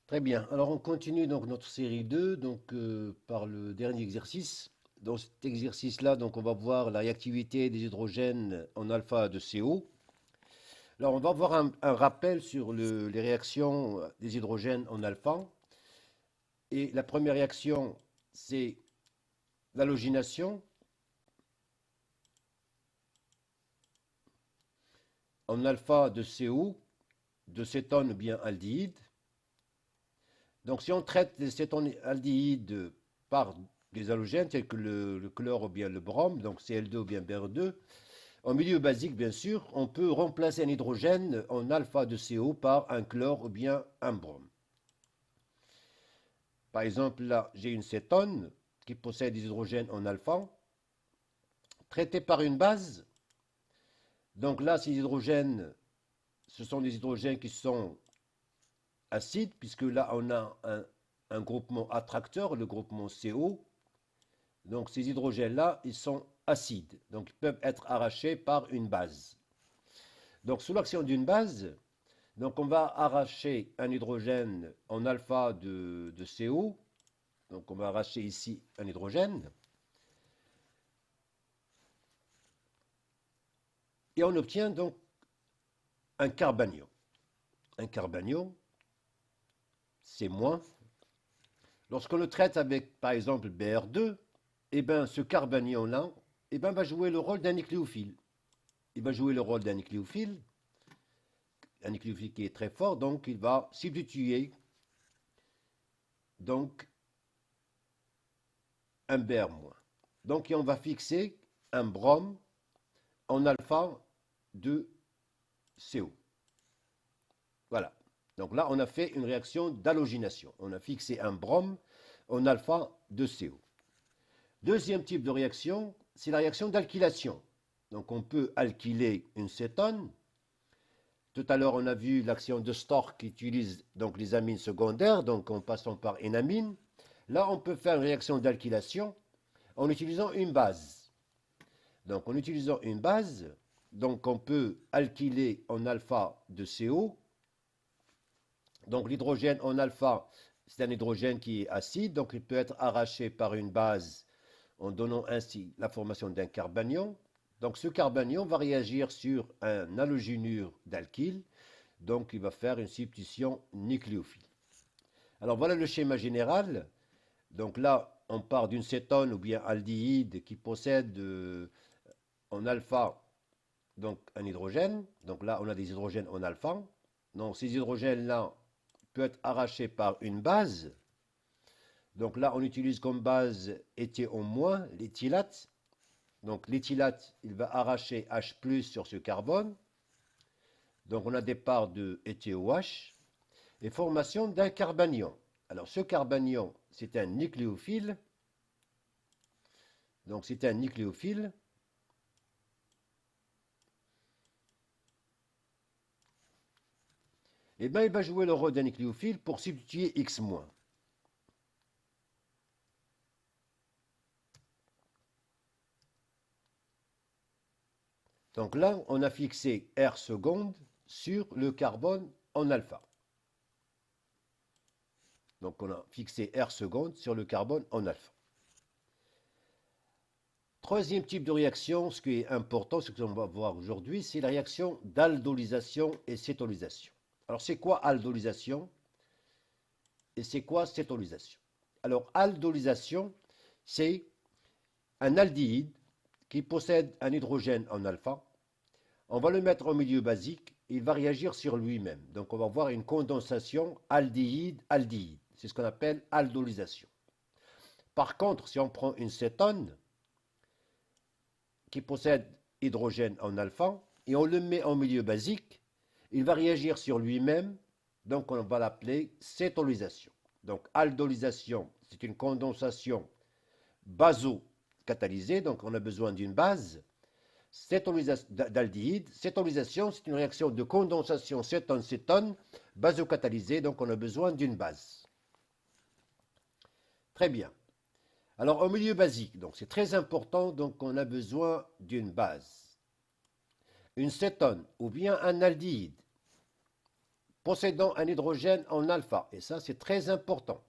Très bien. Alors on continue donc notre série 2 par le dernier exercice. Dans cet exercice-là, donc on va voir la réactivité des hydrogènes en alpha de CO. Alors on va voir un rappel sur les réactions des hydrogènes en alpha. Et la première réaction, c'est l'halogénation en alpha de CO, de cétone ou bien aldéhyde. Donc si on traite les cétonaldéhydes par des halogènes tels que le chlore ou bien le brome, donc Cl2 ou bien Br2, en milieu basique bien sûr, on peut remplacer un hydrogène en alpha de CO par un chlore ou bien un brome. Par exemple là, j'ai une cétone qui possède des hydrogènes en alpha, traité par une base. Donc là, ces hydrogènes, ce sont des hydrogènes qui sont acides, puisque là on a un groupement attracteur, le groupement CO. Donc ces hydrogènes-là, ils sont acides, donc ils peuvent être arrachés par une base. Donc sous l'action d'une base, donc on va arracher un hydrogène en alpha de CO. Donc on va arracher ici un hydrogène. Et on obtient donc un carbanion. Un carbanion, c'est moins. Lorsqu'on le traite avec, par exemple, Br2, eh ben, ce carbanion-là va jouer le rôle d'un nucléophile. Il va jouer le rôle d'un nucléophile qui est très fort, donc il va substituer donc un Br-. Donc on va fixer un brome en alpha de CO. Voilà. Donc là, on a fait une réaction d'halogénation. On a fixé un brome en alpha de CO. Deuxième type de réaction, c'est la réaction d'alkylation. Donc on peut alkyler une cétone. Tout à l'heure, on a vu l'action de Stork qui utilise donc les amines secondaires, donc en passant par une amine. Là, on peut faire une réaction d'alkylation en utilisant une base. Donc en utilisant une base, donc on peut alkyler en alpha de CO. Donc l'hydrogène en alpha, c'est un hydrogène qui est acide, donc il peut être arraché par une base en donnant ainsi la formation d'un carbanion. Donc ce carbanion va réagir sur un halogénure d'alkyle, donc il va faire une substitution nucléophile. Alors voilà le schéma général. Donc là, on part d'une cétone ou bien aldéhyde qui possède en alpha donc un hydrogène. Donc là, on a des hydrogènes en alpha. Donc ces hydrogènes-là peuvent être arrachés par une base. Donc là, on utilise comme base éthé-, l'éthylate. Donc l'éthylate, il va arracher H+ sur ce carbone. Donc on a départ de éthOH et formation d'un carbanion. Alors ce carbanion, c'est un nucléophile. Donc c'est un nucléophile. Et bien il va jouer le rôle d'un nucléophile pour substituer X-. Donc là, on a fixé R seconde sur le carbone en alpha. Donc on a fixé R seconde sur le carbone en alpha. Troisième type de réaction, ce qui est important, ce que l'on va voir aujourd'hui, c'est la réaction d'aldolysation et cétolysation. Alors c'est quoi aldolysation et c'est quoi cétolysation? Alors aldolysation, c'est un aldéhyde qui possède un hydrogène en alpha. On va le mettre au milieu basique, il va réagir sur lui-même. Donc on va voir une condensation aldéhyde-aldéhyde. C'est ce qu'on appelle aldolysation. Par contre, si on prend une cétone qui possède hydrogène en alpha et on le met en milieu basique, il va réagir sur lui-même, donc on va l'appeler cétolysation. Donc aldolysation, c'est une condensation basocatalysée, donc on a besoin d'une base d'aldéhyde. Cétolysation, c'est une réaction de condensation cétone-cétone basocatalysée, donc on a besoin d'une base. Très bien. Alors au milieu basique, donc c'est très important, donc on a besoin d'une base. Une cétone ou bien un aldéhyde possédant un hydrogène en alpha. Et ça, c'est très important.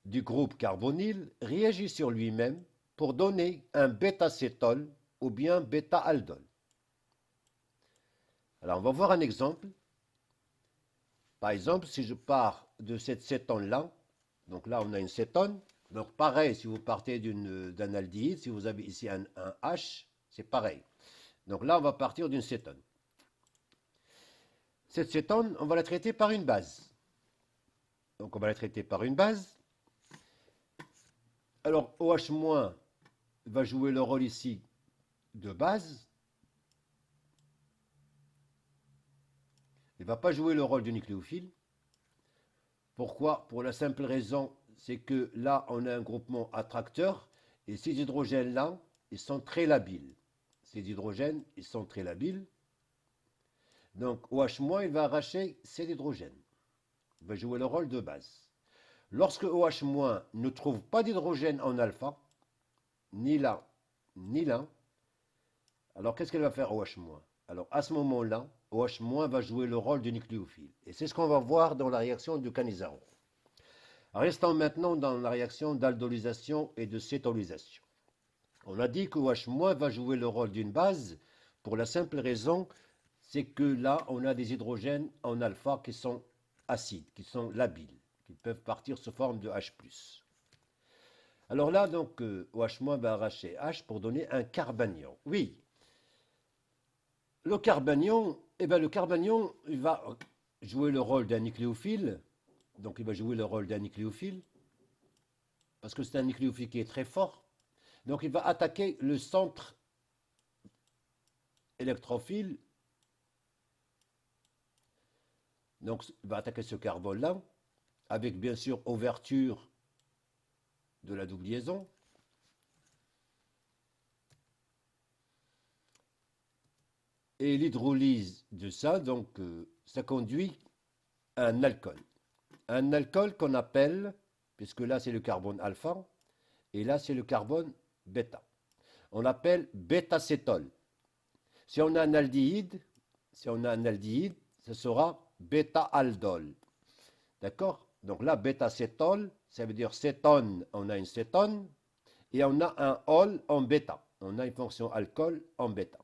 Du groupe carbonyle réagit sur lui-même pour donner un bêta-cétol ou bien bêta-aldol. Alors, on va voir un exemple. Par exemple, si je pars de cette cétone-là, donc là, on a une cétone. Donc, pareil, si vous partez d'un aldéhyde, si vous avez ici un H, c'est pareil. Donc là, on va partir d'une cétone. Cette cétone, on va la traiter par une base. Donc, on va la traiter par une base. Alors, OH- va jouer le rôle ici de base. Il ne va pas jouer le rôle du nucléophile. Pourquoi? Pour la simple raison, c'est que là, on a un groupement attracteur, et ces hydrogènes-là, ils sont très labiles. Ces hydrogènes, ils sont très labiles. Donc, OH- il va arracher cet hydrogène. Il va jouer le rôle de base. Lorsque OH- ne trouve pas d'hydrogène en alpha, ni là, ni là, alors qu'est-ce qu'elle va faire OH-? Alors, à ce moment-là, OH- va jouer le rôle du nucléophile. Et c'est ce qu'on va voir dans la réaction de Cannizzaro. Restons maintenant dans la réaction d'aldolysation et de cétolysation. On a dit que OH- va jouer le rôle d'une base pour la simple raison, c'est que là, on a des hydrogènes en alpha qui sont acides, qui sont labiles, qui peuvent partir sous forme de H+. Alors là, donc, OH- va arracher H pour donner un carbanion. Oui, le carbanion, il va jouer le rôle d'un nucléophile. Donc, il va jouer le rôle d'un nucléophile, parce que c'est un nucléophile qui est très fort. Donc, il va attaquer le centre électrophile. Donc, il va attaquer ce carbone-là, avec bien sûr ouverture de la double liaison. Et l'hydrolyse de ça, donc, ça conduit à un alcool. Un alcool qu'on appelle, puisque là c'est le carbone alpha, et là c'est le carbone bêta. On l'appelle bêta-cétol. Si on a un aldéhyde, ce sera bêta-aldol. D'accord? Donc là, bêta-cétol, ça veut dire cétone, on a une cétone, et on a un ol en bêta. On a une fonction alcool en bêta.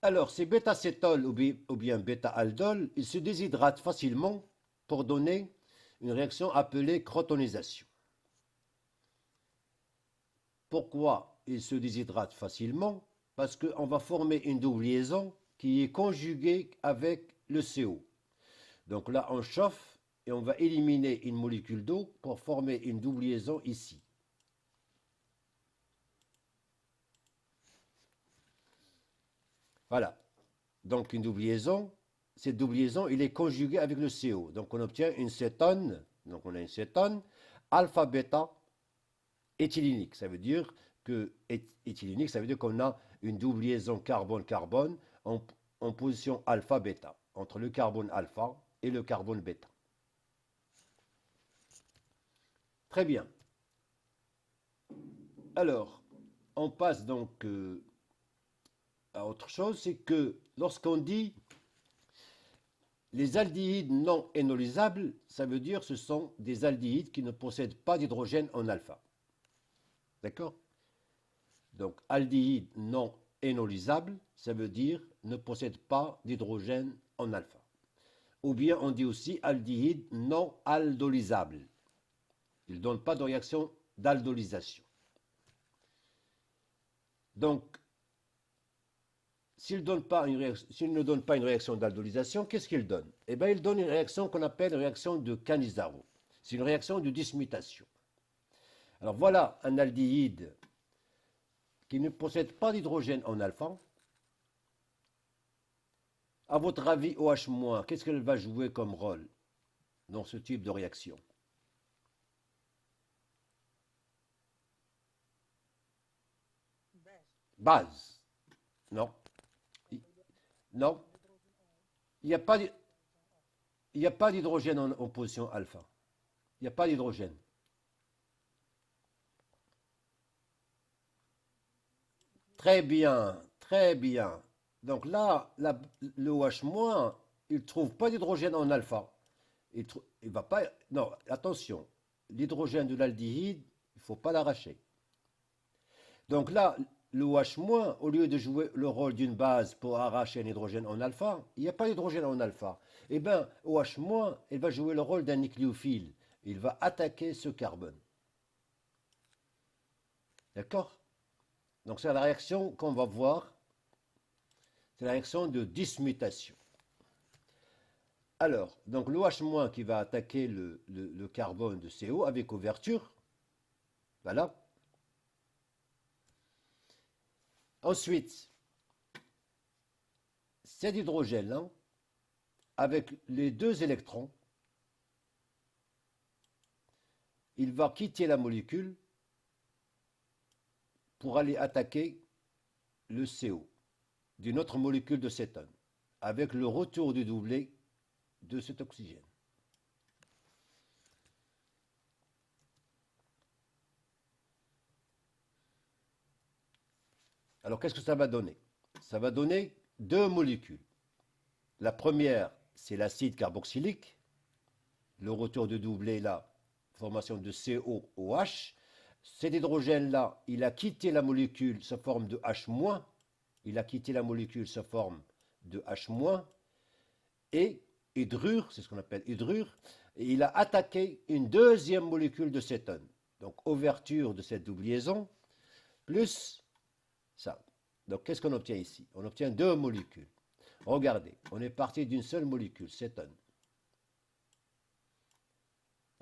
Alors, ces bêta-cétol ou bien bêta-aldol, ils se déshydratent facilement pour donner une réaction appelée crotonisation. Pourquoi ils se déshydratent facilement? Parce qu'on va former une double liaison qui est conjuguée avec le CO. Donc là, on chauffe et on va éliminer une molécule d'eau pour former une double liaison ici. Voilà. Donc une double liaison, cette double liaison, il est conjuguée avec le CO. Donc on obtient une cétone, donc on a une cétone, alpha-bêta éthylénique. Ça veut dire que éthylénique, ça veut dire qu'on a une double liaison carbone-carbone en position alpha-bêta, entre le carbone alpha et le carbone bêta. Très bien. Alors, on passe donc à autre chose, c'est que lorsqu'on dit les aldéhydes non énolisables, ça veut dire que ce sont des aldéhydes qui ne possèdent pas d'hydrogène en alpha. D'accord? Donc, aldéhyde non énolisable, ça veut dire ne possède pas d'hydrogène en alpha. Ou bien on dit aussi aldéhyde non aldolysable. Il ne donne pas de réaction d'aldolysation. Donc, s'il ne donne pas une réaction d'aldolisation, qu'est-ce qu'il donne? Eh bien, il donne une réaction qu'on appelle une réaction de Cannizzaro. C'est une réaction de dismutation. Alors voilà un aldéhyde qui ne possède pas d'hydrogène en alpha. À votre avis, OH-, qu'est-ce qu'elle va jouer comme rôle dans ce type de réaction? Base. Non. Non. Il n'y a pas d'hydrogène en position alpha. Il n'y a pas d'hydrogène. Très bien, très bien. Donc là, le OH-, il ne trouve pas d'hydrogène en alpha. Il va pas. Non, attention. L'hydrogène de l'aldéhyde, il ne faut pas l'arracher. Donc là, le OH-, au lieu de jouer le rôle d'une base pour arracher un hydrogène en alpha, il n'y a pas d'hydrogène en alpha. Eh bien, OH-, il va jouer le rôle d'un nucléophile. Il va attaquer ce carbone. D'accord? Donc c'est la réaction qu'on va voir. C'est la réaction de dismutation. Alors, donc l'OH- qui va attaquer le carbone de CO avec ouverture. Voilà. Ensuite, cet hydrogène-là, avec les deux électrons, il va quitter la molécule pour aller attaquer le CO d'une autre molécule de cétone, avec le retour du doublet de cet oxygène. Alors, qu'est-ce que ça va donner? Ça va donner deux molécules. La première, c'est l'acide carboxylique. Le retour de doublet là, formation de COOH. Cet hydrogène-là, il a quitté la molécule sous forme de H-. Il a quitté la molécule sous forme de H-. Et hydrure, c'est ce qu'on appelle hydrure, et il a attaqué une deuxième molécule de cétone. Donc, ouverture de cette double liaison, plus ça. Donc, qu'est-ce qu'on obtient ici? On obtient deux molécules. Regardez, on est parti d'une seule molécule, cétone.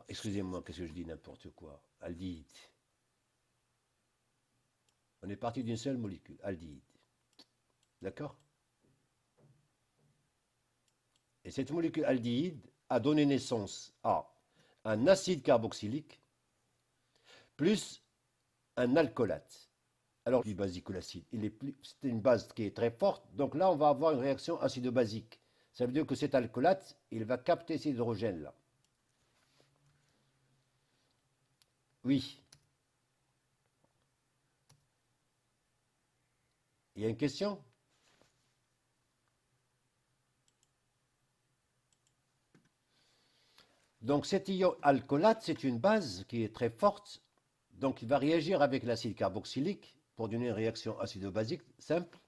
Excusez-moi, qu'est-ce que je dis n'importe quoi? Aldéhyde. On est parti d'une seule molécule, aldéhyde. D'accord? Et cette molécule aldéhyde a donné naissance à un acide carboxylique plus un alcoolate. Alors, du basique-acide, c'est une base qui est très forte, donc là, on va avoir une réaction acido-basique. Ça veut dire que cet alcoolate, il va capter cet hydrogène-là. Oui. Il y a une question? Donc cet ion alcoolate, c'est une base qui est très forte, donc il va réagir avec l'acide carboxylique pour donner une réaction acido-basique simple.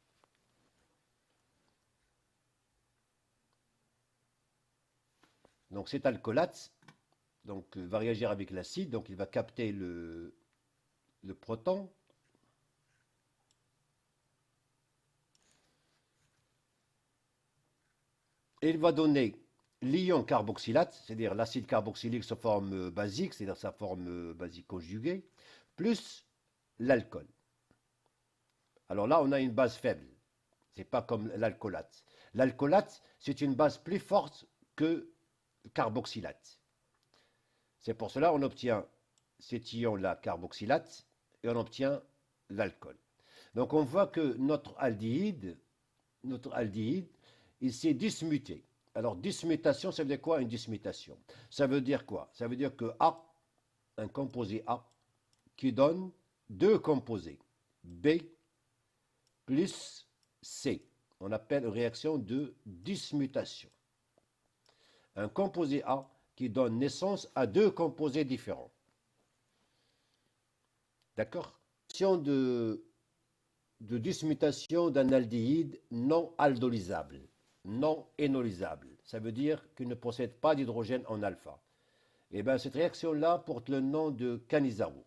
Donc cet alcoolate donc, va réagir avec l'acide, donc il va capter le proton. Et il va donner l'ion carboxylate, c'est-à-dire l'acide carboxylique sous forme basique, c'est-à-dire sa forme basique conjuguée, plus l'alcool. Alors là, on a une base faible. Ce n'est pas comme l'alcoolate. L'alcoolate, c'est une base plus forte que le carboxylate. C'est pour cela qu'on obtient cet ion-là, carboxylate, et on obtient l'alcool. Donc on voit que notre aldéhyde, il s'est dismuté. Alors dismutation, ça veut dire quoi une dismutation? Ça veut dire quoi? Ça veut dire que A, un composé A, qui donne deux composés, B plus C. On appelle une réaction de dismutation. Un composé A qui donne naissance à deux composés différents. D'accord? De dismutation d'un aldéhyde non aldolysable, non énolysable. Ça veut dire qu'il ne possède pas d'hydrogène en alpha. Et bien cette réaction-là porte le nom de Cannizzaro.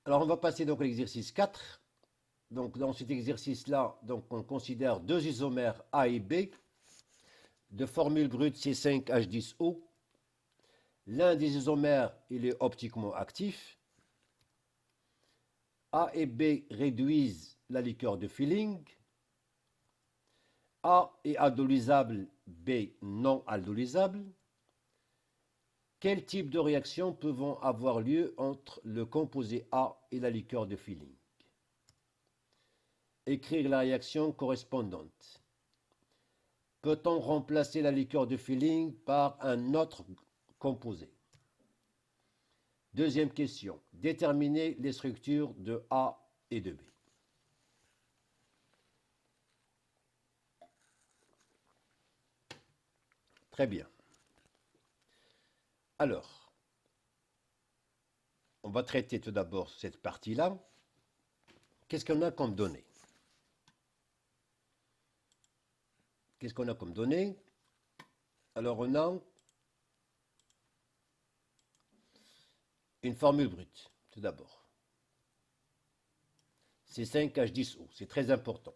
Alors on va passer donc à l'exercice 4. Donc dans cet exercice-là, donc on considère deux isomères A et B de formule brute C5H10O. L'un des isomères, il est optiquement actif. A et B réduisent la liqueur de Filling. A est aldolysable, B non aldolysable. Quel type de réaction peuvent avoir lieu entre le composé A et la liqueur de Filling? Écrire la réaction correspondante. Peut-on remplacer la liqueur de Filling par un autre composé? Deuxième question. Déterminer les structures de A et de B. Très bien. Alors, on va traiter tout d'abord cette partie-là. Qu'est-ce qu'on a comme données? Qu'est-ce qu'on a comme données? Alors, on a une formule brute, tout d'abord. C'est 5H10O, c'est très important.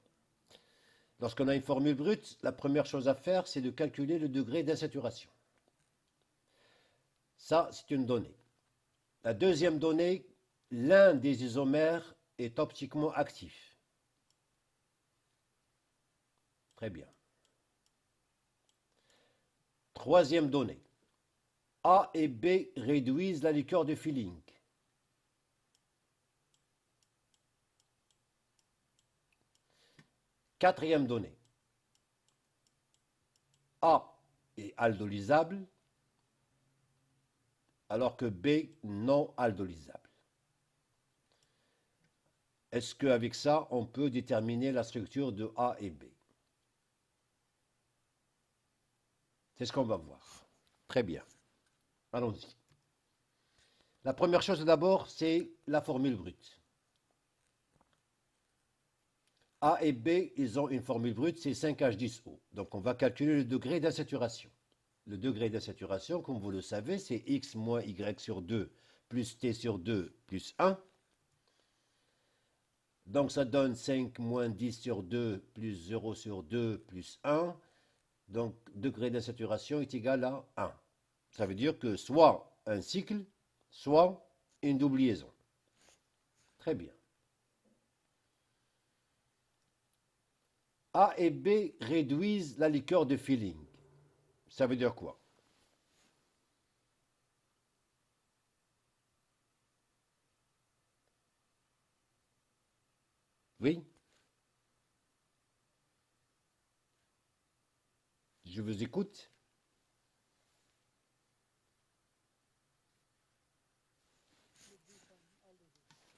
Lorsqu'on a une formule brute, la première chose à faire, c'est de calculer le degré d'insaturation. Ça, c'est une donnée. La deuxième donnée, l'un des isomères est optiquement actif. Très bien. Troisième donnée, A et B réduisent la liqueur de Feeling. Quatrième donnée, A est aldolysable, alors que B non aldolysable. Est-ce qu'avec ça, on peut déterminer la structure de A et B? C'est ce qu'on va voir. Très bien. Allons-y. La première chose d'abord, c'est la formule brute. A et B, ils ont une formule brute, c'est 5H10O. Donc on va calculer le degré d'insaturation. Le degré d'insaturation, comme vous le savez, c'est X moins Y sur 2 plus T sur 2 plus 1. Donc ça donne 5 moins 10 sur 2 plus 0 sur 2 plus 1. Donc degré d'insaturation est égal à 1. Ça veut dire que soit un cycle, soit une double liaison. Très bien. A et B réduisent la liqueur de Feeling. Ça veut dire quoi? Oui? Je vous écoute.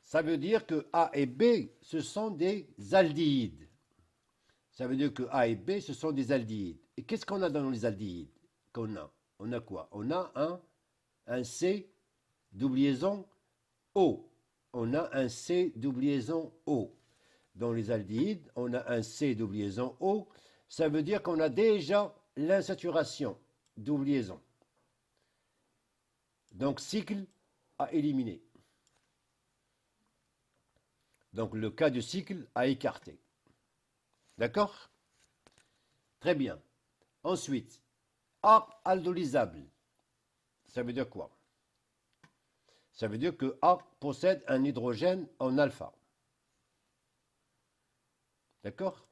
Ça veut dire que A et B, ce sont des aldéhydes. Ça veut dire que A et B, ce sont des aldéhydes. Et qu'est-ce qu'on a dans les aldéhydes qu'on a? On a quoi? On a un C double liaison O. On a un C double liaison O. Dans les aldéhydes, on a un C double liaison O. Ça veut dire qu'on a déjà l'insaturation double liaison. Donc, cycle à éliminer. Donc, le cas du cycle à écarter. D'accord? Très bien. Ensuite, A aldolysable. Ça veut dire quoi? Ça veut dire que A possède un hydrogène en alpha. D'accord?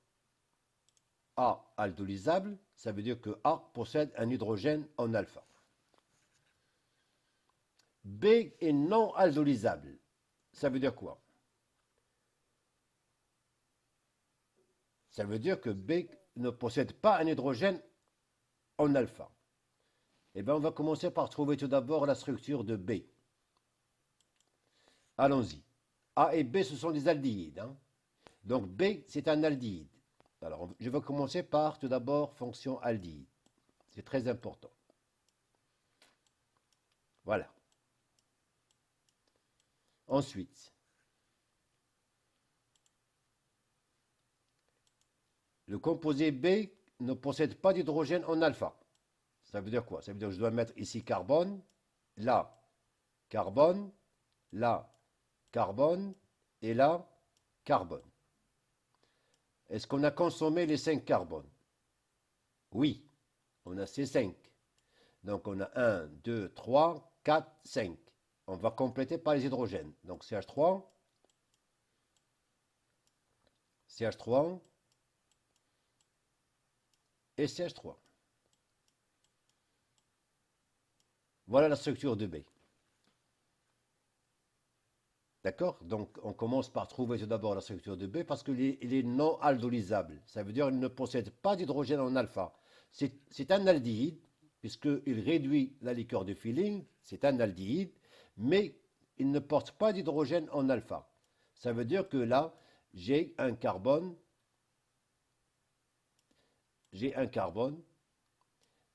A aldolysable, ça veut dire que A possède un hydrogène en alpha. B est non aldolysable. Ça veut dire quoi? Ça veut dire que B ne possède pas un hydrogène en alpha. Eh bien, on va commencer par trouver tout d'abord la structure de B. Allons-y. A et B, ce sont des aldéhydes. Hein. Donc B, c'est un aldéhyde. Alors, je vais commencer par tout d'abord fonction aldéhyde. C'est très important. Voilà. Ensuite, le composé B ne possède pas d'hydrogène en alpha. Ça veut dire quoi? Ça veut dire que je dois mettre ici carbone, là, carbone, là, carbone, et là, carbone. Est-ce qu'on a consommé les 5 carbones? Oui, on a ces 5. Donc on a 1, 2, 3, 4, 5. On va compléter par les hydrogènes. Donc CH3, CH3 et CH3. Voilà la structure de B. D'accord? Donc on commence par trouver tout d'abord la structure de B parce qu'il est non aldolysable. Ça veut dire qu'il ne possède pas d'hydrogène en alpha. C'est un aldéhyde, puisqu'il réduit la liqueur de Feeling, c'est un aldéhyde, mais il ne porte pas d'hydrogène en alpha. Ça veut dire que là, j'ai un carbone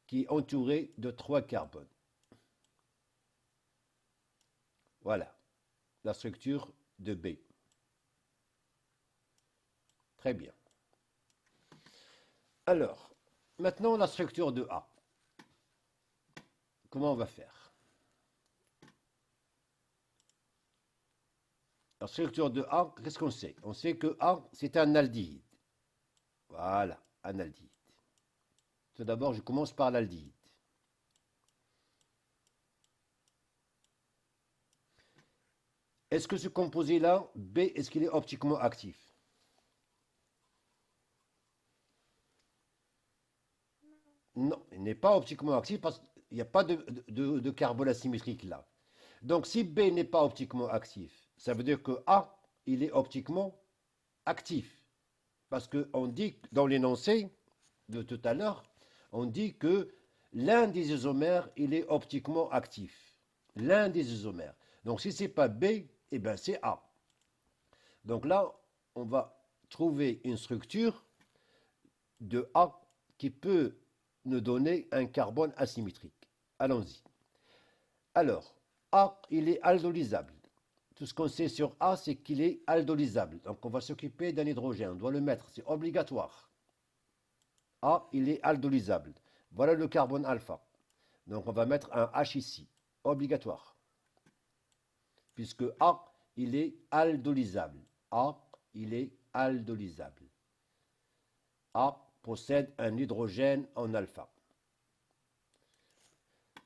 qui est entouré de 3 carbones. Voilà la structure de B. Très bien. Alors, maintenant la structure de A. Comment on va faire? La structure de A, qu'est-ce qu'on sait? On sait que A, c'est un aldéhyde. Voilà, un aldéhyde. Tout d'abord, je commence par l'aldéhyde. Est-ce que ce composé-là, B, est-ce qu'il est optiquement actif? Non, il n'est pas optiquement actif parce qu'il n'y a pas de carbone asymétrique là. Donc si B n'est pas optiquement actif, ça veut dire que A, il est optiquement actif. Parce qu'on dit dans l'énoncé de tout à l'heure, on dit que l'un des isomères, il est optiquement actif. L'un des isomères. Donc si ce n'est pas B, eh bien c'est A. Donc là, on va trouver une structure de A qui peut nous donner un carbone asymétrique. Allons-y. Alors, A, il est aldolysable. Tout ce qu'on sait sur A, c'est qu'il est aldolysable. Donc on va s'occuper d'un hydrogène, on doit le mettre, c'est obligatoire. A, il est aldolysable. Voilà le carbone alpha. Donc on va mettre un H ici, obligatoire. Puisque A, il est aldolysable. A, il est aldolysable. A possède un hydrogène en alpha.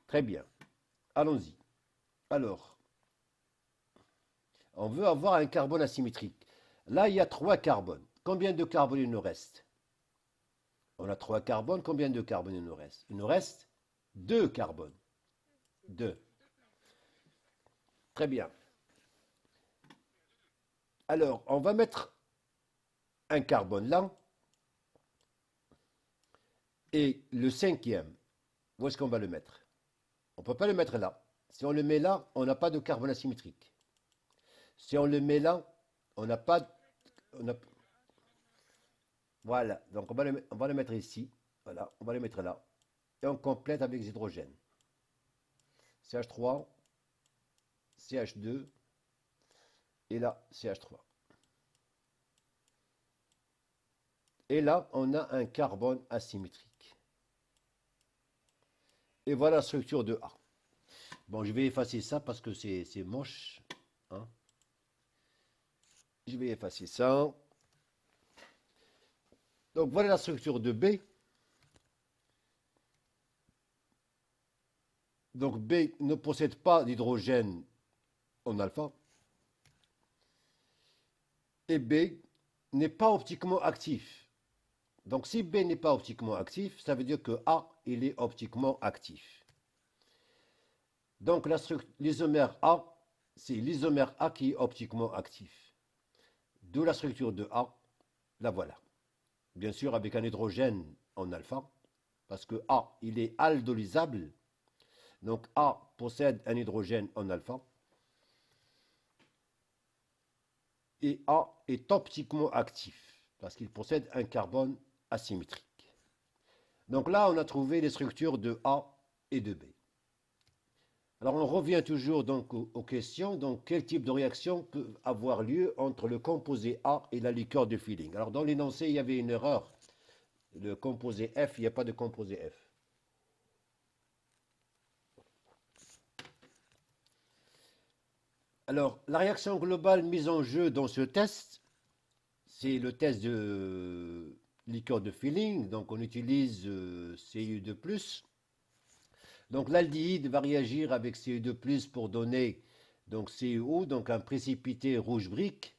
Très bien. Allons-y. Alors, on veut avoir un carbone asymétrique. Là, il y a 3 carbones. Combien de carbones il nous reste? On a 3 carbones. Combien de carbones il nous reste? Il nous reste 2 carbones. 2. Très bien. Alors, on va mettre un carbone là. Et le 5e, où est-ce qu'on va le mettre? On ne peut pas le mettre là. Si on le met là, on n'a pas de carbone asymétrique. Si on le met là, on n'a pas... Voilà, donc on va le mettre ici. Voilà, on va le mettre là. Et on complète avec les hydrogènes. CH3, CH2, et là, CH3. Et là, on a un carbone asymétrique. Et voilà la structure de A. Bon, je vais effacer ça parce que c'est moche. Hein. Je vais effacer ça. Donc voilà la structure de B. Donc B ne possède pas d'hydrogène en alpha. Et B n'est pas optiquement actif. Donc si B n'est pas optiquement actif, ça veut dire que A, il est optiquement actif. Donc l'isomère A, c'est l'isomère A qui est optiquement actif. D'où la structure de A, la voilà. Bien sûr avec un hydrogène en alpha, parce que A, il est aldolysable. Donc A possède un hydrogène en alpha. Et A est optiquement actif, parce qu'il possède un carbone asymétrique. Donc là, on a trouvé les structures de A et de B. Alors on revient toujours donc aux questions. Donc quel type de réaction peut avoir lieu entre le composé A et la liqueur de Feeling? Alors dans l'énoncé, il y avait une erreur. Le composé F, il n'y a pas de composé F. Alors la réaction globale mise en jeu dans ce test, c'est le test de liqueur de Feeling. Donc on utilise CU2+. Donc l'aldéhyde va réagir avec CU2+, pour donner donc CuO, donc un précipité rouge brique.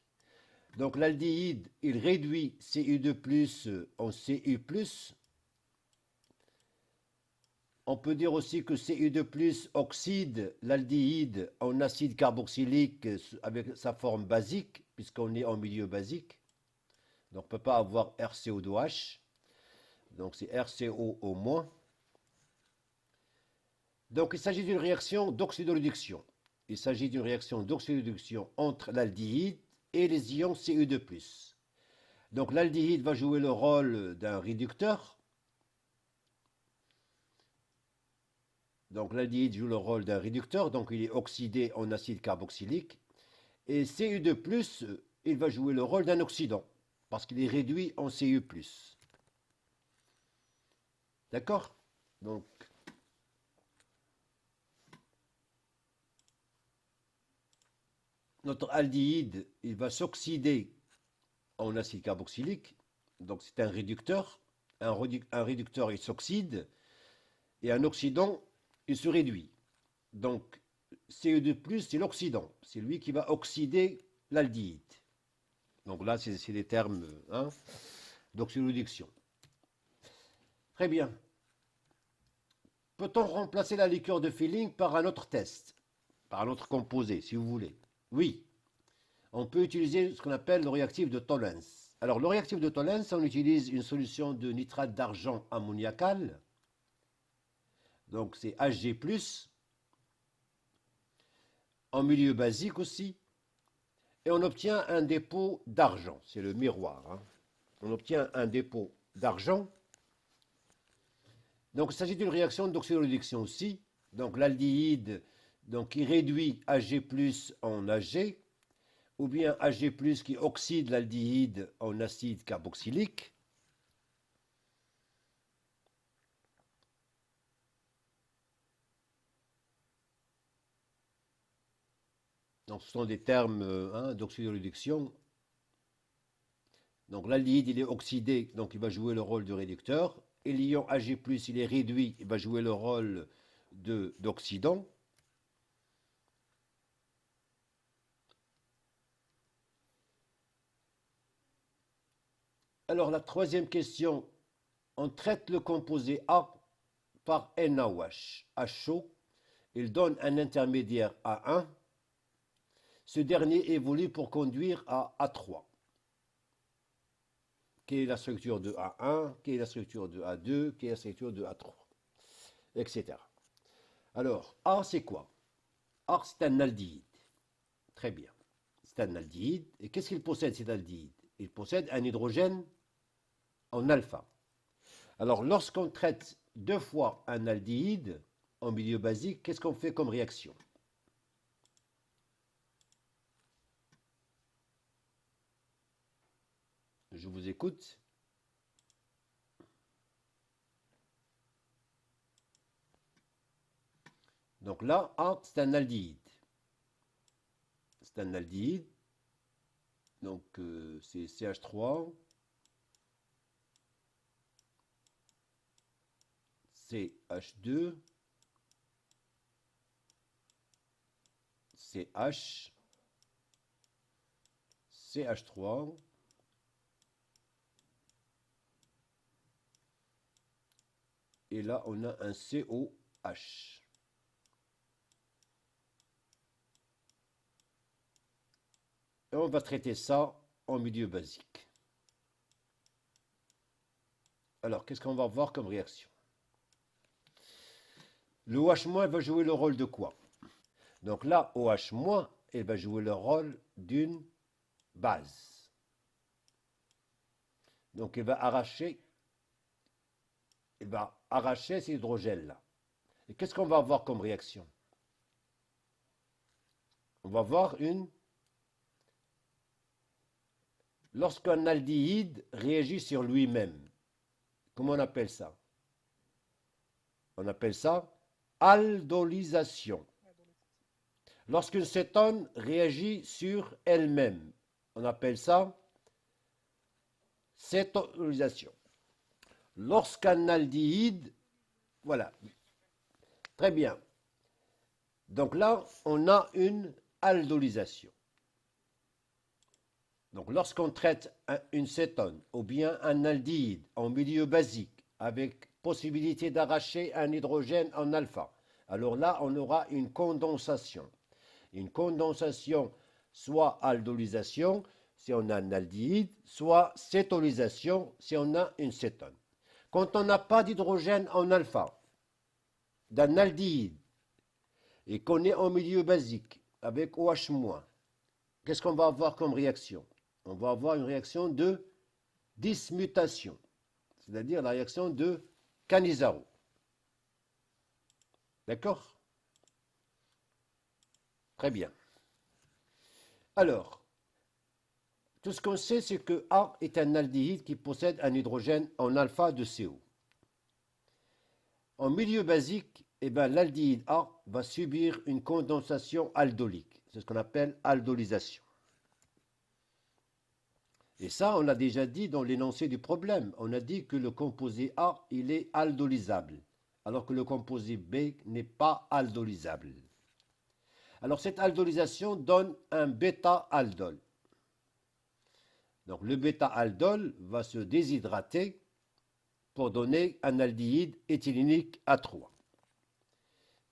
Donc l'aldéhyde, il réduit CU2+ en Cu+. On peut dire aussi que Cu2+ oxyde l'aldéhyde en acide carboxylique avec sa forme basique, puisqu'on est en milieu basique. Donc on ne peut pas avoir RCO2H. Donc c'est RCO au moins. Donc il s'agit d'une réaction d'oxydoréduction. il s'agit d'une réaction d'oxyréduction entre l'aldéhyde et les ions Cu2+. Donc l'aldéhyde va jouer le rôle d'un réducteur. Donc l'aldéhyde joue le rôle d'un réducteur, donc il est oxydé en acide carboxylique. Et Cu2+, il va jouer le rôle d'un oxydant, parce qu'il est réduit en Cu+. D'accord? Donc, notre aldéhyde, il va s'oxyder en acide carboxylique, donc c'est un réducteur. Un réducteur, il s'oxyde, et un oxydant, il se réduit. Donc, Cu2+, c'est l'oxydant. C'est lui qui va oxyder l'aldéhyde. Donc là, c'est des termes d'oxydoréduction. Très bien. Peut-on remplacer la liqueur de Fehling par un autre test, par un autre composé, si vous voulez? Oui. On peut utiliser ce qu'on appelle le réactif de Tollens. Alors, le réactif de Tollens, on utilise une solution de nitrate d'argent ammoniacal. Donc, c'est Hg+, en milieu basique aussi. Et on obtient un dépôt d'argent. C'est le miroir. On obtient un dépôt d'argent. Donc, il s'agit d'une réaction d'oxydoréduction aussi. Donc, l'aldéhyde qui réduit Hg+ en Hg, ou bien Hg+ qui oxyde l'aldéhyde en acide carboxylique. Donc, ce sont des termes d'oxydoréduction. Donc, l'aldéhyde, il est oxydé, donc il va jouer le rôle de réducteur. Et l'ion Hg+, il est réduit, il va jouer le rôle d'oxydant. Alors, la troisième question, on traite le composé A par NaOH. H chaud, il donne un intermédiaire A1. Ce dernier évolue pour conduire à A3. Quelle est la structure de A1, quelle est la structure de A2, quelle est la structure de A3, etc. Alors, A, c'est quoi? A, c'est un aldéhyde. Très bien. C'est un aldéhyde. Et qu'est-ce qu'il possède, cet aldéhyde? Il possède un hydrogène en alpha. Alors, lorsqu'on traite deux fois un aldéhyde en milieu basique, qu'est-ce qu'on fait comme réaction? Je vous écoute. Donc là, A, c'est un aldéhyde. C'est un aldéhyde. Donc, c'est CH3. CH2. CH. CH3. Et là, on a un COH. Et on va traiter ça en milieu basique. Alors, qu'est-ce qu'on va voir comme réaction? Le OH- va jouer le rôle de quoi? Donc là, OH-, il va jouer le rôle d'une base. Donc il va arracher ces hydrogènes-là. Et qu'est-ce qu'on va avoir comme réaction? On va avoir lorsqu'un aldéhyde réagit sur lui-même. Comment on appelle ça? On appelle ça aldolysation. Lorsqu'une cétone réagit sur elle-même, on appelle ça cétolysation. Lorsqu'un aldéhyde, voilà, très bien. Donc là, on a une aldolysation. Donc lorsqu'on traite une cétone ou bien un aldéhyde en milieu basique avec possibilité d'arracher un hydrogène en alpha, alors là, on aura une condensation. Une condensation, soit aldolysation, si on a un aldéhyde, soit cétolysation, si on a une cétone. Quand on n'a pas d'hydrogène en alpha, d'un aldéhyde, et qu'on est en milieu basique avec OH-, qu'est-ce qu'on va avoir comme réaction? On va avoir une réaction de dismutation, c'est-à-dire la réaction de Cannizzaro. D'accord? Très bien. Alors, tout ce qu'on sait, c'est que A est un aldéhyde qui possède un hydrogène en alpha de CO. En milieu basique, eh ben, l'aldéhyde A va subir une condensation aldolique. C'est ce qu'on appelle aldolisation. Et ça, on l'a déjà dit dans l'énoncé du problème. On a dit que le composé A, il est aldolisable, alors que le composé B n'est pas aldolisable. Alors cette aldolisation donne un bêta-aldol. Donc le bêta-aldol va se déshydrater pour donner un aldéhyde éthylénique A3.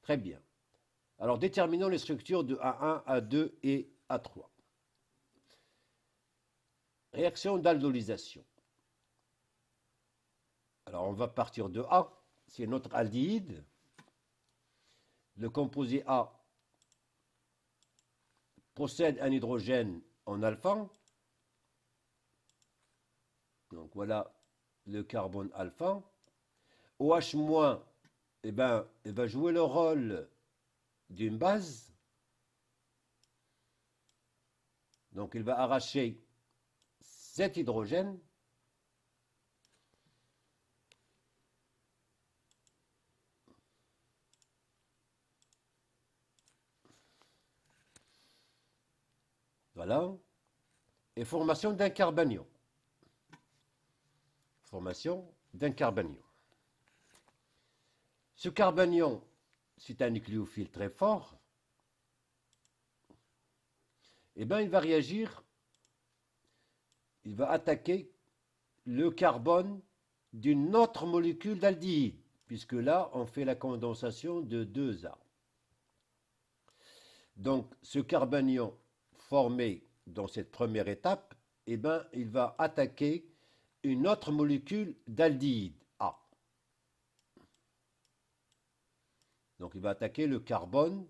Très bien. Alors déterminons les structures de A1, A2 et A3. Réaction d'aldolisation. Alors on va partir de A, c'est notre aldéhyde. Le composé A possède un hydrogène en alpha. Donc voilà le carbone alpha. OH-, eh ben, il va jouer le rôle d'une base. Donc il va arracher cet hydrogène. Voilà. Et formation d'un carbanion. Formation d'un carbanion. Ce carbanion, c'est un nucléophile très fort. Eh bien, il va réagir, il va attaquer le carbone d'une autre molécule d'aldéhyde, puisque là, on fait la condensation de 2A. Donc, ce carbanion formé dans cette première étape, eh ben, il va attaquer une autre molécule d'aldéhyde, A. Donc, il va attaquer le carbone,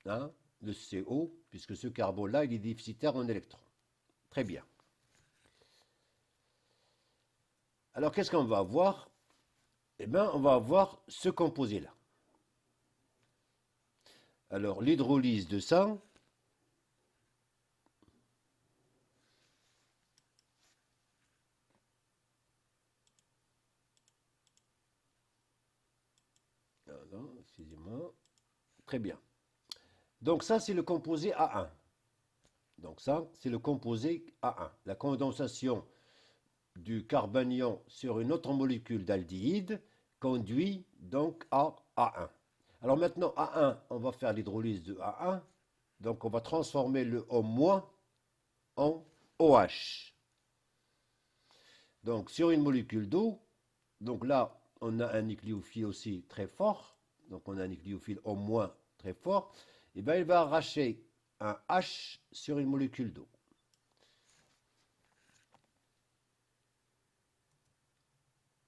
hein, le CO, puisque ce carbone-là, il est déficitaire en électrons. Très bien. Alors, qu'est-ce qu'on va avoir? Eh bien, on va avoir ce composé-là. Alors, l'hydrolyse de ça, excusez-moi, très bien. Donc ça, c'est le composé A1. Donc ça, c'est le composé A1. La condensation du carbanion sur une autre molécule d'aldéhyde conduit donc à A1. Alors maintenant, A1, on va faire l'hydrolyse de A1. Donc on va transformer le O- en OH. Donc sur une molécule d'eau, donc là, on a un nucléophile aussi très fort. Donc on a un nucléophile O- très fort. Et bien il va arracher un H sur une molécule d'eau.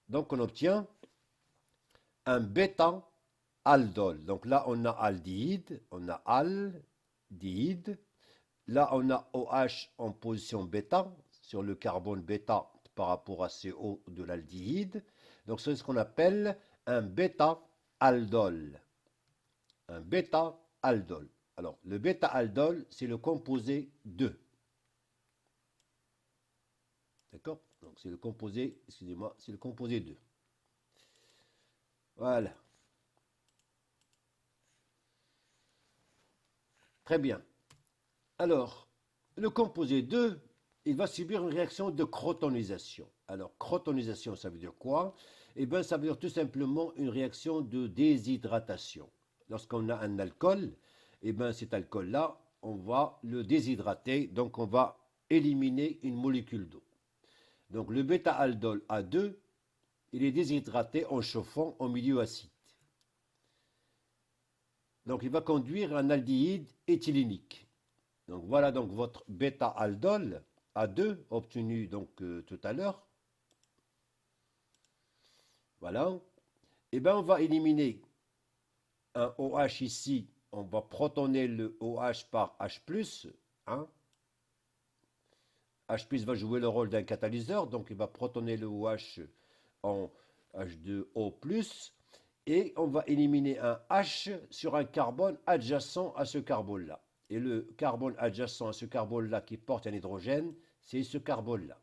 Donc on obtient un bêta-aldol. Donc là on a aldéhyde, on a aldéhyde. Là on a OH en position bêta sur le carbone bêta par rapport à CO de l'aldéhyde. Donc c'est ce qu'on appelle un bêta-aldol. Un bêta-aldol. Alors le bêta-aldol c'est le composé 2. D'accord? Donc c'est le composé, excusez-moi, c'est le composé 2. Voilà. Très bien. Alors, le composé 2, il va subir une réaction de crotonisation. Alors, crotonisation, ça veut dire quoi? Eh bien, ça veut dire tout simplement une réaction de déshydratation. Lorsqu'on a un alcool, eh bien, cet alcool-là, on va le déshydrater, donc on va éliminer une molécule d'eau. Donc, le bêta-aldol A2, il est déshydraté en chauffant en milieu acide. Donc, il va conduire un aldéhyde éthylénique. Donc voilà donc votre bêta-aldol A2 obtenu donc tout à l'heure. Voilà. Et bien on va éliminer un OH ici on va protoner le OH par H+, hein. H+ va jouer le rôle d'un catalyseur, donc il va protoner le OH en H2O+, et on va éliminer un H sur un carbone adjacent à ce carbone-là. Et le carbone adjacent à ce carbone-là qui porte un hydrogène, c'est ce carbone-là.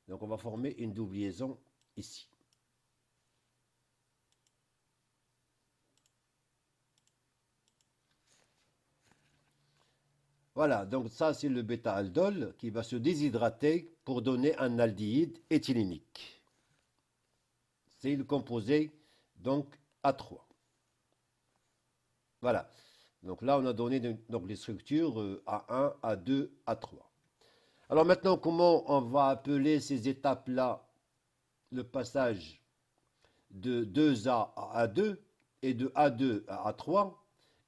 Donc on va former une double liaison ici. Voilà, donc ça c'est le bêta-aldol qui va se déshydrater pour donner un aldéhyde éthylénique. C'est le composé donc A3. Voilà, donc là on a donné donc, les structures A1, A2, A3. Alors maintenant, comment on va appeler ces étapes-là, le passage de 2A à A2 et de A2 à A3?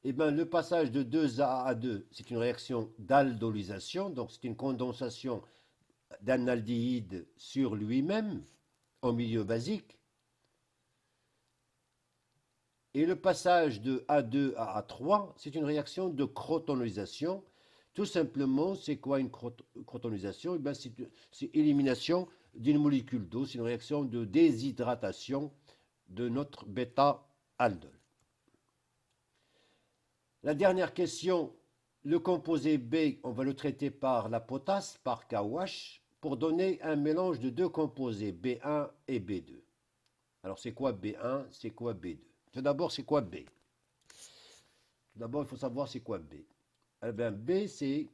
Eh bien, le passage de 2A à A2, c'est une réaction d'aldolysation, donc c'est une condensation d'un aldéhyde sur lui-même, au milieu basique. Et le passage de A2 à A3, c'est une réaction de crotonisation. Tout simplement, c'est quoi une crotonisation? Eh bien, c'est élimination d'une molécule d'eau, c'est une réaction de déshydratation de notre bêta-aldol. La dernière question, le composé B, on va le traiter par la potasse, par KOH, pour donner un mélange de deux composés, B1 et B2. Alors, c'est quoi B1, c'est quoi B2? Tout d'abord, c'est quoi B? Tout d'abord, il faut savoir c'est quoi B. Eh bien, B, c'est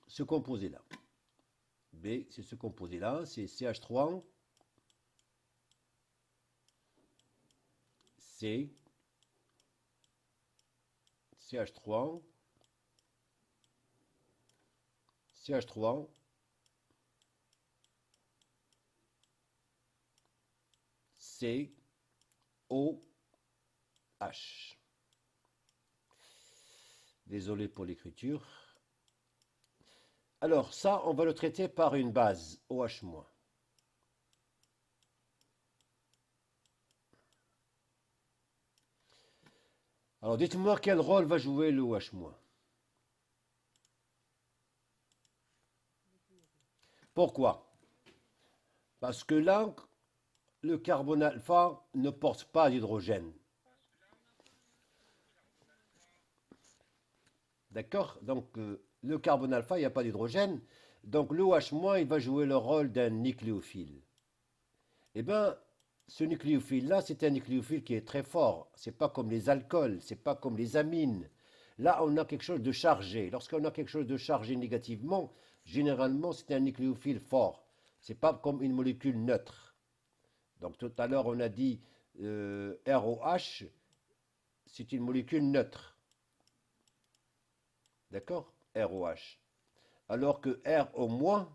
ce composé-là. B, c'est ce composé-là, c'est CH3, C, CH3, CH3, C, O, H. Désolé pour l'écriture. Alors ça, on va le traiter par une base, OH-. Alors dites-moi quel rôle va jouer le OH-. Pourquoi? Parce que là, le carbone alpha ne porte pas d'hydrogène. D'accord? Donc, le carbone alpha, il n'y a pas d'hydrogène. Donc, l'OH-, il va jouer le rôle d'un nucléophile. Eh bien, ce nucléophile-là, c'est un nucléophile qui est très fort. C'est pas comme les alcools, c'est pas comme les amines. Là, on a quelque chose de chargé. Lorsqu'on a quelque chose de chargé négativement, généralement, c'est un nucléophile fort. C'est pas comme une molécule neutre. Donc, tout à l'heure, on a dit ROH, c'est une molécule neutre. D'accord? ROH. Alors que RO-,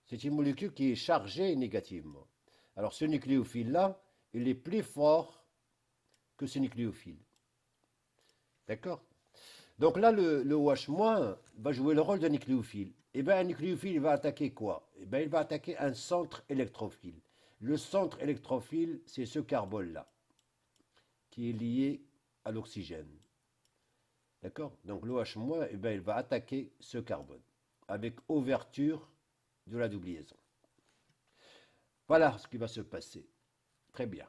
c'est une molécule qui est chargée négativement. Alors ce nucléophile-là, il est plus fort que ce nucléophile. D'accord? Donc là, le OH- va jouer le rôle d'un nucléophile. Et bien un nucléophile, il va attaquer quoi? Eh bien il va attaquer un centre électrophile. Le centre électrophile, c'est ce carbone-là, qui est lié à l'oxygène. D'accord? Donc l'OH-, eh bien, il va attaquer ce carbone, avec ouverture de la double liaison. Voilà ce qui va se passer. Très bien.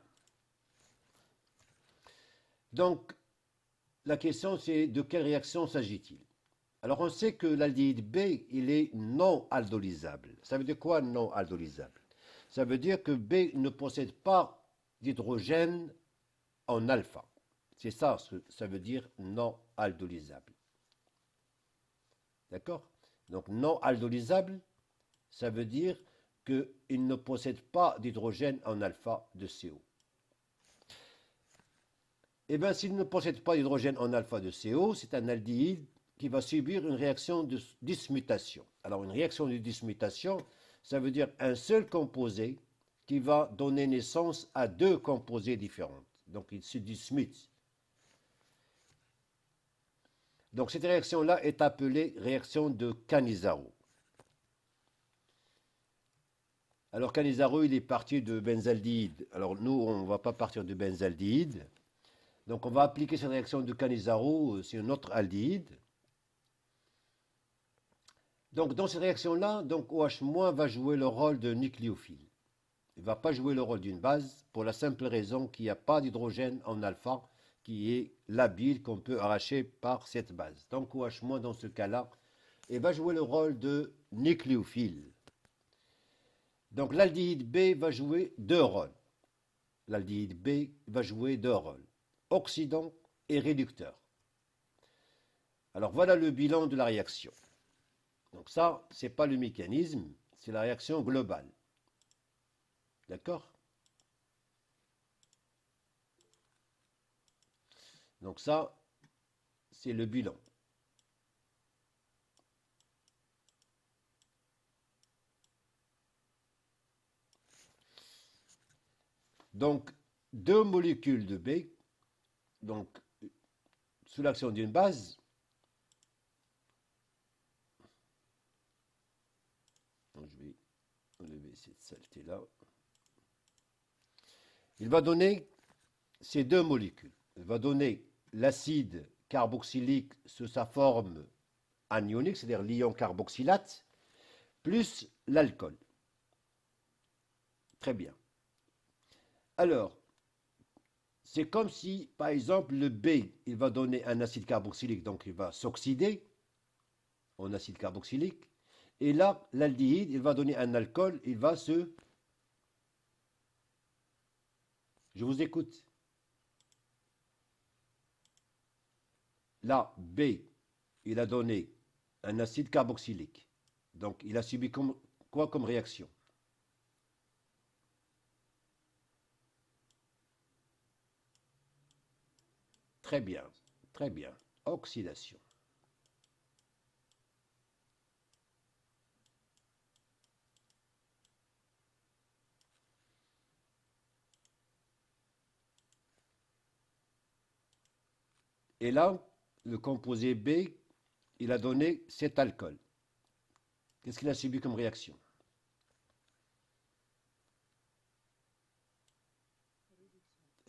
Donc, la question c'est de quelle réaction s'agit-il? Alors, on sait que l'aldéhyde B, il est non aldolysable. Ça veut dire quoi non aldolysable? Ça veut dire que B ne possède pas d'hydrogène en alpha. C'est ça ce que ça veut dire non aldolysable. D'accord? Donc, non aldolysable, ça veut dire qu'il ne possède pas d'hydrogène en alpha de CO. Eh bien, s'il ne possède pas d'hydrogène en alpha de CO, c'est un aldéhyde qui va subir une réaction de dismutation. Alors, une réaction de dismutation, ça veut dire un seul composé qui va donner naissance à deux composés différents. Donc, il se dismute. Donc, cette réaction-là est appelée réaction de Cannizzaro. Alors Cannizzaro, il est parti de benzaldéhyde. Alors nous, on ne va pas partir de benzaldéhyde. Donc on va appliquer cette réaction de Cannizzaro sur notre aldéhyde. Donc dans cette réaction-là, donc OH- va jouer le rôle de nucléophile. Il ne va pas jouer le rôle d'une base pour la simple raison qu'il n'y a pas d'hydrogène en alpha qui est labile qu'on peut arracher par cette base. Donc OH- dans ce cas-là, il va jouer le rôle de nucléophile. Donc l'aldéhyde B va jouer deux rôles. L'aldéhyde B va jouer deux rôles, oxydant et réducteur. Alors voilà le bilan de la réaction. Donc ça, ce n'est pas le mécanisme, c'est la réaction globale. D'accord? Donc ça, c'est le bilan. Donc, deux molécules de B, donc sous l'action d'une base, je vais enlever cette saleté-là, il va donner ces deux molécules. Il va donner l'acide carboxylique sous sa forme anionique, c'est-à-dire l'ion carboxylate, plus l'alcool. Très bien. Alors, c'est comme si, par exemple, le B, il va donner un acide carboxylique, donc il va s'oxyder en acide carboxylique. Et là, l'aldéhyde, il va donner un alcool, il va se... Je vous écoute. Là, B, il a donné un acide carboxylique. Donc, il a subi quoi comme réaction? Très bien, très bien. Oxydation. Et là, le composé B, il a donné cet alcool. Qu'est-ce qu'il a subi comme réaction?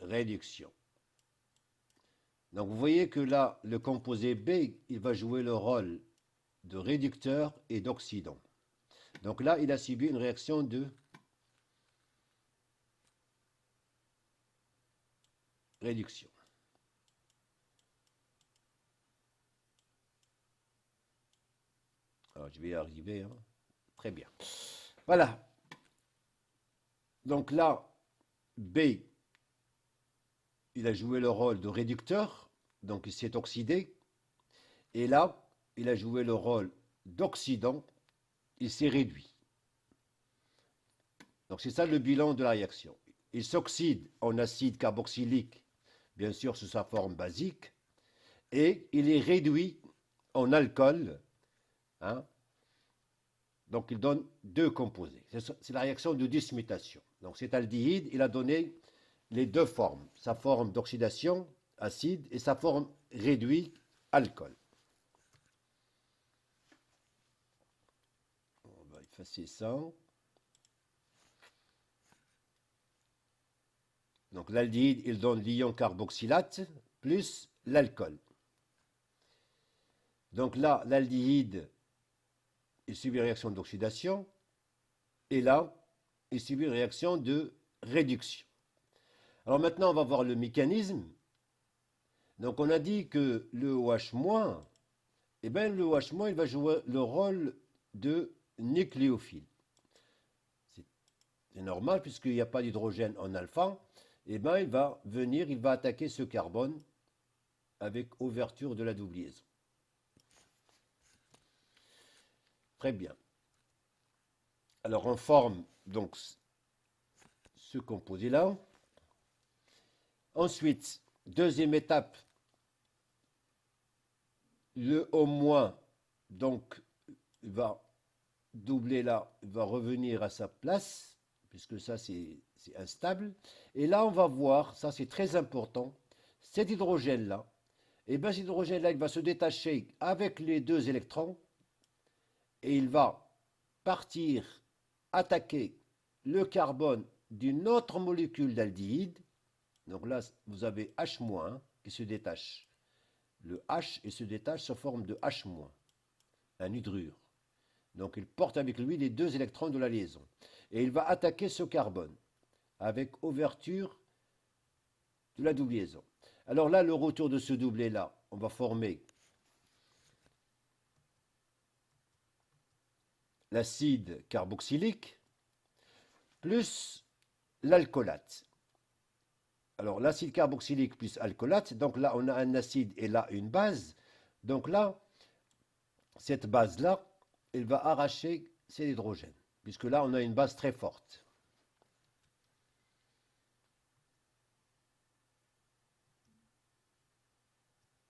Réduction. Donc vous voyez que là, le composé B, il va jouer le rôle de réducteur et d'oxydant. Donc là, il a subi une réaction de réduction. Alors, je vais y arriver. Hein. Très bien. Voilà. Donc là, B, il a joué le rôle de réducteur, donc il s'est oxydé. Et là, il a joué le rôle d'oxydant, il s'est réduit. Donc c'est ça le bilan de la réaction. Il s'oxyde en acide carboxylique, bien sûr sous sa forme basique, et il est réduit en alcool. Hein. Donc il donne deux composés. C'est la réaction de dismutation. Donc cet aldéhyde, il a donné les deux formes, sa forme d'oxydation, acide, et sa forme réduite, alcool. On va effacer ça. Donc l'aldéhyde, il donne l'ion carboxylate plus l'alcool. Donc là, l'aldéhyde, il subit une réaction d'oxydation, et là, il subit une réaction de réduction. Alors maintenant, on va voir le mécanisme. Donc on a dit que le OH-, eh bien le OH-, il va jouer le rôle de nucléophile. C'est normal, puisqu'il n'y a pas d'hydrogène en alpha, eh bien il va venir, il va attaquer ce carbone avec ouverture de la double liaison. Très bien. Alors on forme donc ce composé-là. Ensuite, deuxième étape, le O- donc va doubler là, va revenir à sa place, puisque ça c'est instable. Et là on va voir, ça c'est très important, cet hydrogène-là, et bien cet hydrogène-là, il va se détacher avec les deux électrons, et il va partir attaquer le carbone d'une autre molécule d'aldéhyde. Donc là, vous avez H- qui se détache. Le H il se détache sous forme de H-, un hydrure. Donc il porte avec lui les 2 électrons de la liaison. Et il va attaquer ce carbone avec ouverture de la double liaison. Alors là, le retour de ce doublet-là, on va former l'acide carboxylique plus l'alcoolate. Alors l'acide carboxylique plus alcoolate, donc là on a un acide et là une base. Donc là, cette base-là, elle va arracher ces hydrogènes, puisque là on a une base très forte.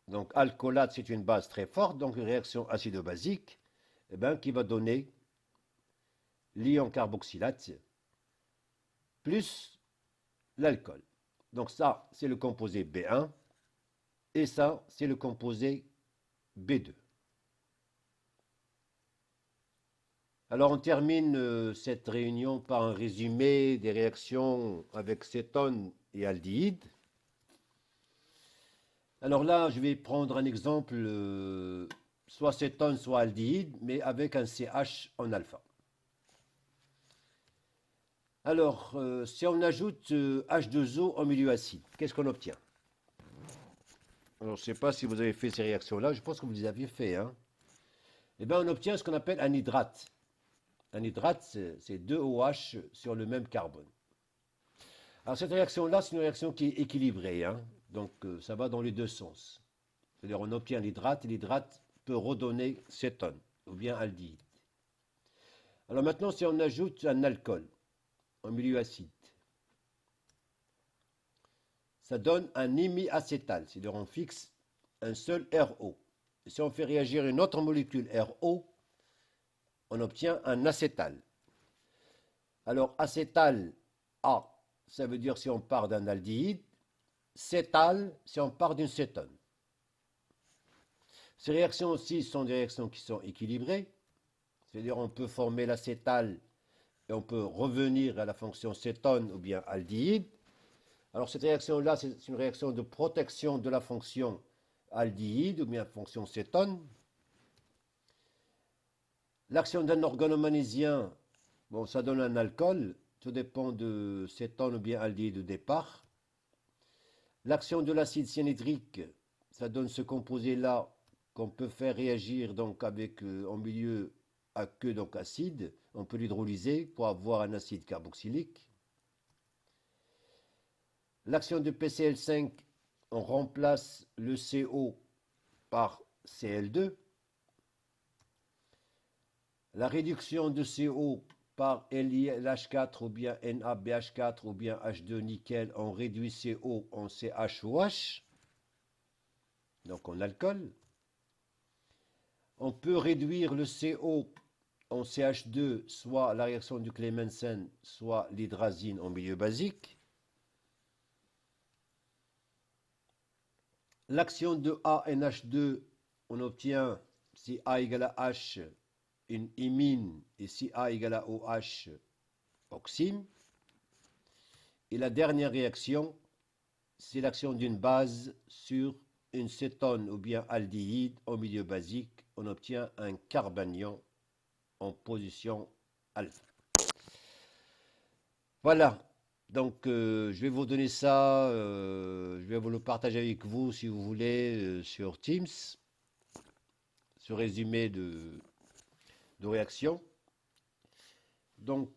Donc alcoolate, c'est une base très forte, donc une réaction acido-basique qui va donner l'ion carboxylate plus l'alcool. Donc ça, c'est le composé B1 et ça, c'est le composé B2. Alors on termine cette réunion par un résumé des réactions avec cétone et aldéhyde. Alors là, je vais prendre un exemple, soit cétone, soit aldéhyde, mais avec un CH en alpha. Alors, si on ajoute H2O en milieu acide, qu'est-ce qu'on obtient? Alors, je ne sais pas si vous avez fait ces réactions-là, je pense que vous les aviez fait. Hein. Eh bien, on obtient ce qu'on appelle un hydrate. Un hydrate, c'est 2 OH sur le même carbone. Alors, cette réaction-là, c'est une réaction qui est équilibrée. Hein. Donc, ça va dans les deux sens. C'est-à-dire, on obtient l'hydrate, et l'hydrate peut redonner cétone, ou bien aldéhyde. Alors maintenant, si on ajoute un alcool en milieu acide, ça donne un hémiacétal, c'est-à-dire on fixe un seul RO. Et si on fait réagir une autre molécule RO, on obtient un acétal. Alors acétal A, ça veut dire si on part d'un aldéhyde, cétal si on part d'une cétone. Ces réactions aussi sont des réactions qui sont équilibrées, c'est-à-dire on peut former l'acétal et on peut revenir à la fonction cétone ou bien aldéhyde. Alors cette réaction-là, c'est une réaction de protection de la fonction aldéhyde ou bien fonction cétone. L'action d'un organomagnésien, bon, ça donne un alcool, tout dépend de cétone ou bien aldéhyde au départ. L'action de l'acide cyanhydrique, ça donne ce composé-là qu'on peut faire réagir donc avec en milieu aqueux, donc acide. On peut l'hydrolyser pour avoir un acide carboxylique. L'action de PCl5, on remplace le CO par Cl2. La réduction de CO par LiH4 ou bien NaBH4 ou bien H2 nickel, on réduit CO en CHOH, donc en alcool. On peut réduire le CO en CH2, soit la réaction du Clemmensen, soit l'hydrazine en milieu basique. L'action de ANH2, on obtient, si A égale à H, une imine, et si A égale à OH, oxyme. Et la dernière réaction, c'est l'action d'une base sur une cétone ou bien aldéhyde au milieu basique. On obtient un carbanion en position alpha. Voilà. Donc, je vais vous donner ça, je vais vous le partager avec vous si vous voulez sur Teams, ce résumé de réaction. Donc,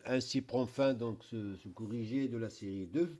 ainsi prend fin donc, ce corrigé de la série 2.